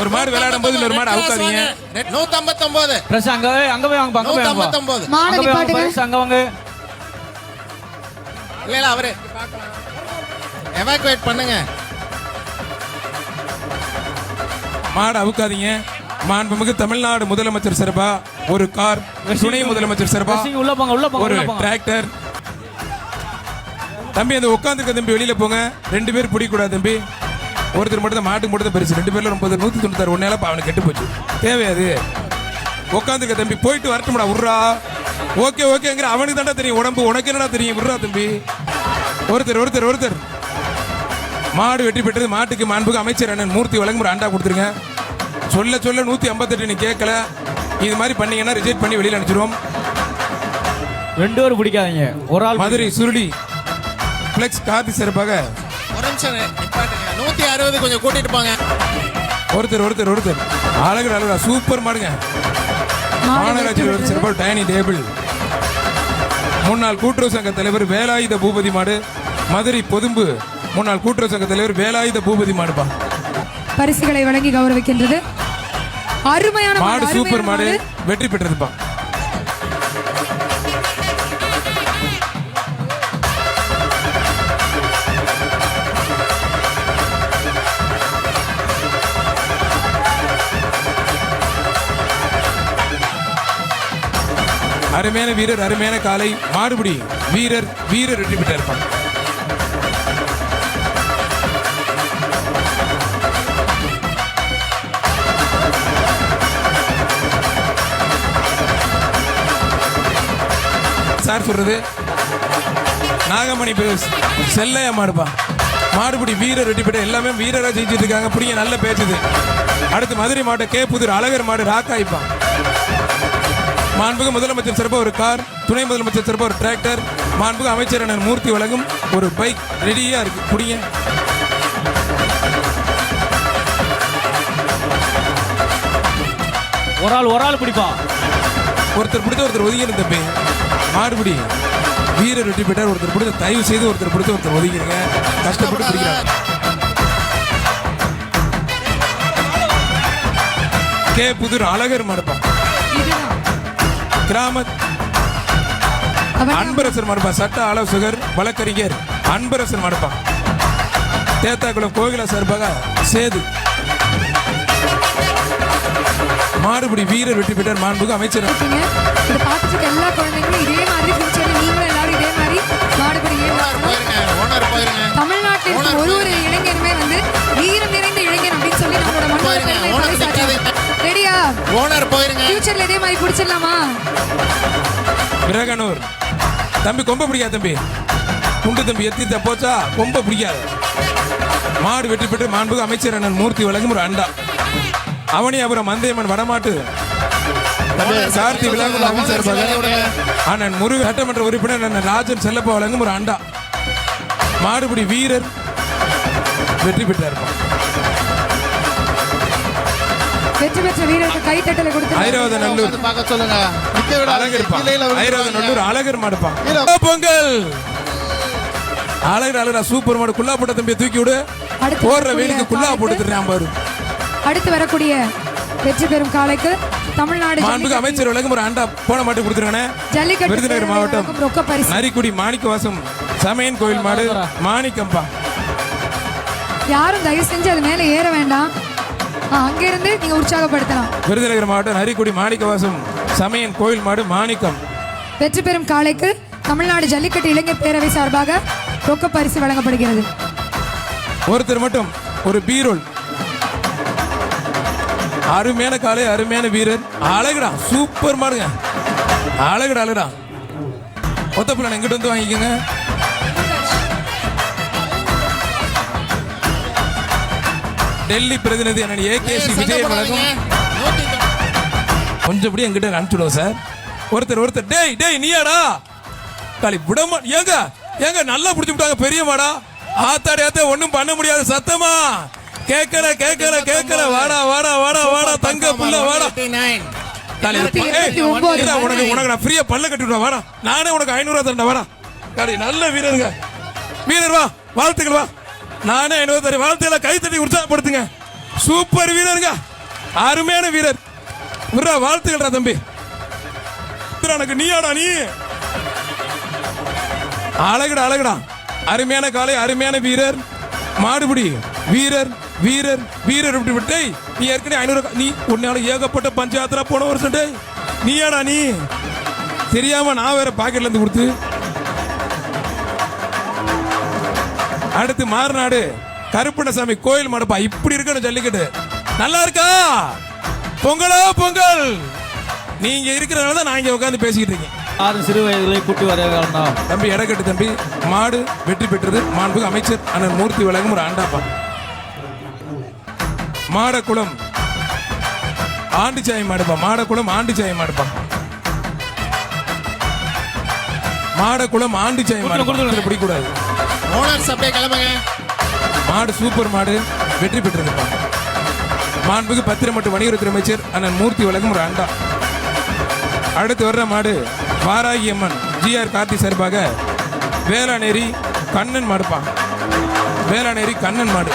ஒரு மாடு விளையாடும் போது ஒரு மாடு அவுக்காதீங்க. 159 பிரஸ் அங்க அங்க போய் வாங்க. 159 மாடு நிப்பாட்டுங்க. அங்க வாங்க. இல்ல அவரே எவாக்குவேட் பண்ணுங்க. மாடு அவுக்காதீங்க. மாண்புமிகு தமிழ்நாடு முதலமைச்சர் சார்பா ஒரு கார், துணை முதலமைச்சர் சார்பா உள்ள போங்க உள்ள போங்க ஒரு உள்ள போங்க. டிராக்டர். தம்பி அந்த உட்காந்துருக்க தம்பி வெளியில போங்க. 2 பேர் பிடிக்கூடாது தம்பி. ஒருத்தர் மட்டும் தான் மாட்டுக்கு மட்டும் தான் பரிசு. 2 பேர்ல 196 ஒன்னேல அவனுக்கு கெட்டு போச்சு. தேவையாது. உட்காந்துருக்க தம்பி போயிட்டு வரட்டும்டா. உர்றா ஓகே ஓகேங்கிற அவனுக்கு தாண்டா தெரியும் உடம்பு. உனக்கு என்னடா தெரியும்? விட்றா தம்பி. ஒருத்தர் மாடு வெற்றி பெற்றது. மாட்டுக்கு மாண்புக்கு அமைச்சர் அண்ணன் மூர்த்தி வழங்கும் ஒரு அண்டா கொடுத்துருங்க. சொல்ல 158 நீ கேட்கல. இது மாதிரி பண்ணீங்கன்னா ரிஜெக்ட் பண்ணி வெளியில அனுப்பிச்சிருவோம். 2 பேர் பிடிக்காதீங்க. ஒரு ஆள் மதுரை சுருளி பிளெக்ஸ் கார்த்தி சிறப்பாக ஒரு நிமிஷம் நிப்பாட்டுங்க. 160 கொஞ்சம் கூட்டிட்டு போங்க. ஒருத்தர் அழகு சூப்பர் மாடுங்க. மாநகராட்சி சிறப்பாக டைனிங் டேபிள். முன்னாள் கூட்டுறவு சங்க தலைவர் வேலாயுத பூபதி மாடு. மதுரை பொதும்பு முன்னாள் கூட்டுறவு சங்க தலைவர் வேலாயுத பூபதி மாடுப்பா. பரிசுகளை வழங்கி கௌரவிக்கின்றது. அருமையான மாடு சூப்பர் மாடு வெற்றி பெற்றதுப்பா. அருமையான வீரர், அருமையான காலை. மாடுபிடி வீரர் வெற்றி பெற்றிருப்பான். சார் சொல்றது நாகமணி செல்லையா மாடுப்பா. மாடுபிடி வீரர் வெற்றி பெற்ற எல்லாமே வீரரா ஜெயிச்சிட்டு இருக்காங்க. புடிங்க நல்ல பேச்சுது. அடுத்து மதுரை மாவட்ட கே புதூர் அழகர் மாடு ராக்காய்ப்பா. மாண்புக்கு முதலமைச்சர் சிறப்பாக ஒரு கார், துணை முதலமைச்சர் சிறப்பாக ஒரு டிராக்டர், மாண்புக்கு அமைச்சர் அண்ணன் மூர்த்தி வழங்கும் ஒரு பைக் ரெடியா இருக்கு. புடிங்க. ஒரு ஆள் பிடிப்பா. ஒருத்தர் பிடிச்ச ஒருத்தர் ஒதுங்கிடும் தம்பி. மாடுபிடி வீரர் வெற்றி பெற்றார். ஒருத்தர் பிடிச்ச தயவு செய்து ஒருத்தர் பிடிச்ச ஒருத்தர் ஒதுங்கிடுங்க. கஷ்டப்பட்டு பிடிக்கிறாங்க. கே புதூர் அழகர் மாடுப்பா. கிராம அன்பரசர் மாடுப்பா. சட்ட ஆலோசகர் வழக்கறிஞர் அன்பரசர் மாடுப்பா. தேத்தாக்குளம் கோகிலா சார்பாக சேது. மாடுபிடி வீரர் வெற்றி பெற்றார். மாண்புக்கு அமைச்சர். இத பாத்துட்டு எல்லா குழந்தைகளும் இதே மாதிரி ஃபியூச்சர்ல நீங்களும் எல்லாரும் இதே மாதிரி மாடுபிடி ஓனர் போயிருங்க. தமிழ்நாட்டில் ஒரு இளைஞருமே வந்து வீரம் நிறைந்த இளைஞர் அப்படின்னு சொல்லி நம்மளோட மண்ணில் ரெடியா? ஓனர் போயிருங்க. ஃபியூச்சர்ல இதே மாதிரி பிடிச்சிடலாமா? பிரகனூர் தம்பி கொம்ப பிடிக்காது தம்பி. குண்டு தம்பி எத்தி போச்சா கொம்ப பிடிக்காது. மாடு வெற்றி பெற்று மாண்புக்கு அமைச்சர் அண்ணன் மூர்த்தி வழங்கும் ஒரு அண்டா. அவனியாபுரம் மந்தையம்மன் வடமாட்டு கார்த்தி விழாக்குழு அமைச்சர் அண்ணன் முருக சட்டமன்ற உறுப்பினர் அண்ணன் ராஜன் செல்லப்பா வழங்கும் ஒரு அண்டா. மாடுபிடி வீரர் வெற்றி பெற்றார். வெற்றி பெற்ற வீரருக்கு கைத்தட்டலை கொடுத்து ஐராவதநல்லூர் பார்க்க சொல்லுங்க. ஐராவதநல்லூர் அழகர் மாடுப்பா. பொங்கல் அழகர் சூப்பர் மாடு. குல்லா போட்ட தம்பியை தூக்கி விடு. போடுற வேலைக்கு குல்லா போட்டுறான் பாரு. அடுத்து வரக்கூடிய வெற்றி பெறும் காலைக்கு தமிழ்நாடு மாண்புக்கு அமைச்சர் வழங்கும் ஒரு அண்டா போன மாட்டு கொடுத்துருக்கானே. விருதுநகர் மாவட்டம் நரிக்குடி மாணிக்கவாசம் சமயன் கோயில் மாடு மாணிக்கம்பா. யாரும் தயவு செஞ்சு அது மேல ஏற வேண்டாம். அங்க இருந்து நீங்க உற்சாகப்படுத்தலாம். விருதுநகர் மாவட்டம் நரிக்குடி மாணிக்கவாசம் சமயன் கோயில் மாடு மாணிக்கம். வெற்றி பெறும் காலைக்கு தமிழ்நாடு ஜல்லிக்கட்டு இளைஞர் பேரவை சார்பாக ரொக்க பரிசு வழங்கப்படுகிறது. ஒருத்தர் மட்டும் ஒரு பீரோல். அருமையான காலை, அருமையான வீரர். அழகுடா சூப்பர் மாடுங்க. அழகுடா ஒத்தப்பிள்ளை எங்கிட்ட வந்து வாங்கிக்கோங்க. டெல்லி பிரதிநிதி அண்ணன் ஏகேசி விஜய் வழங்கும் கொஞ்சம் இப்படி எங்கிட்ட அனுப்பிச்சுடுவோம் சார். ஒருத்தர் டேய் நீயாடா காலி விடமா. ஏங்க நல்லா பிடிச்சு விட்டாங்க பெரிய மாடா. ஆத்தாடி ஒன்னும் பண்ண முடியாது. சத்தமா கேட்கல வாடா தங்க புள்ள வாடா. உனக்கு நான் ஃப்ரீயா பல்ல கட்டி விடுவேன். வாடா நானே உனக்கு 500 தரேன். வாடா காலி நல்ல வீரருங்க. வீரர் வா வாழ்த்துக்கள். வா நானே 500 தரேன். வாழ்த்துக்களை கை தட்டி உற்சாகப்படுத்துங்க. சூப்பர் வீரருங்க, அருமையான வீரர். விட்றா, வாழ்த்துக்கள்டா தம்பி. எனக்கு நீயாடா நீ, அழகுடா அழகுடா. அருமையான காலை, அருமையான வீரர். மாடுபிடி வீரர் வீரர் வீரர் இப்படி விட்டே. நீ ஏற்கனவே 500 நீ உன்னால ஏகப்பட்ட பஞ்சாயத்துல போன வருஷம் டேய். நீயாடா நீ, தெரியாம நான் வேற பாக்கெட்ல இருந்து கொடுத்து. அடுத்து மாறுநாடு கருப்பணசாமி கோயில் மாடுப்பா. இப்படி இருக்கணும் ஜல்லிக்கட்டு. நல்லா இருக்கா? பொங்கலோ பொங்கல். நீங்க இருக்கிறனால தான் நான் இங்க உட்காந்து பேசிக்கிட்டு இருக்கேன். சிறு வயதிலே கூட்டி வர காரணம் தம்பி எடக்கட்டு தம்பி. மாடு வெற்றி பெற்றது. மாண்புமிகு அமைச்சர் அண்ணன் மூர்த்தி வழங்கும் ஒரு ஆண்டாப்பா. மாடக்குளம் ஆண்டிச்சாய் மாடுப்பா. மாடக்குளம் ஆண்டிச்சாய் மாடுப்பா. மாடக்குளம் ஆண்டிச்சாய் மாடு பிடிக்கூடாது. ஓனர்ஸ் அப்படியே கிளம்புங்க. மாடு சூப்பர் மாடு, வெற்றி பெற்றிருப்பா. மாண்புமிகு பத்திரமட்டு வணிகத்துறை அமைச்சர் அண்ணன் மூர்த்தி வழங்கும் ஒரு அண்டா. அடுத்து வர்ற மாடு வாராகி அம்மன் ஜிஆர் கார்த்தி சார்பாக வேளாநேரி கண்ணன் மாடுப்பா. வேளாநேரி கண்ணன் மாடு.